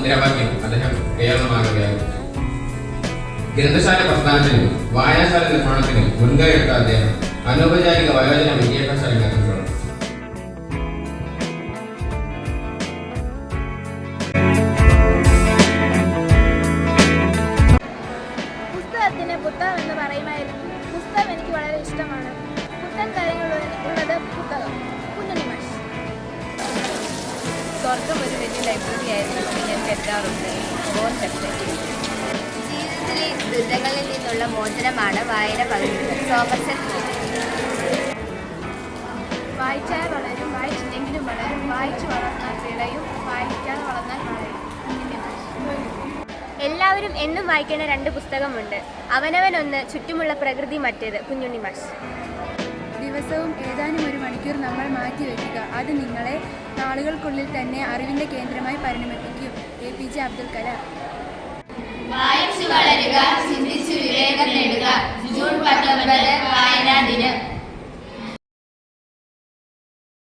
മുദ്രാവാക്യം അദ്ദേഹം കേരളമാകുകയായിരുന്നു. ഗ്രന്ഥശാല പ്രസ്ഥാനത്തിനും വായനശാല നിർമ്മാണത്തിനും മുൻകൈയെടുത്ത അദ്ദേഹം അനൗപചാരിക വയോജന വിദ്യാഭ്യാസ രംഗത്തും പ്രവർത്തിച്ചു. പുസ്തകത്തിന് പുത്തകം എന്ന് പറയുമായിരുന്നു. പുസ്തകം എനിക്ക് വളരെ ഇഷ്ടമാണ്. പുത്തൻ കാര്യങ്ങളുള്ളത് പുസ്തകം. കുഞ്ഞുണ്ണി മാഷ്. സ്വർഗം ഒരു വലിയ ലൈബ്രറി ആയിരുന്നു എന്ന് ഞാൻ കരുതാറുണ്ട്. ജീവിതത്തിലെ ദുരിതങ്ങളിൽ നിന്നുള്ള മോചനമാണ് വായന പകരുന്നത്. സോമർസെറ്റ്. വായിച്ചാൽ വളരും, വായിച്ചില്ലെങ്കിലും വളരും, വായിച്ചു വളർന്നാൽ വിളയും, വായിക്കാതെ വളർന്നാൽ വളരും. എല്ലാവരും എന്നും വായിക്കേണ്ട 2 പുസ്തകമുണ്ട്. അവനവനൊന്ന്, ചുറ്റുമുള്ള പ്രകൃതി മറ്റേത്. കുഞ്ഞുണ്ണി മാഷ്. ദിവസവും ഏതാനും ഒരു മണിക്കൂർ നമ്മൾ മാറ്റിവെക്കുക. അത് നിങ്ങളെ നാളുകൾക്കുള്ളിൽ തന്നെ അറിവിൻ്റെ കേന്ദ്രമായി പരിണമിപ്പിക്കും. APJ അബ്ദുൽ കലാം. വായിച്ചു വളരുക, ചിന്തിച്ചു വിവേകം നേടുക. ജൂൺ 19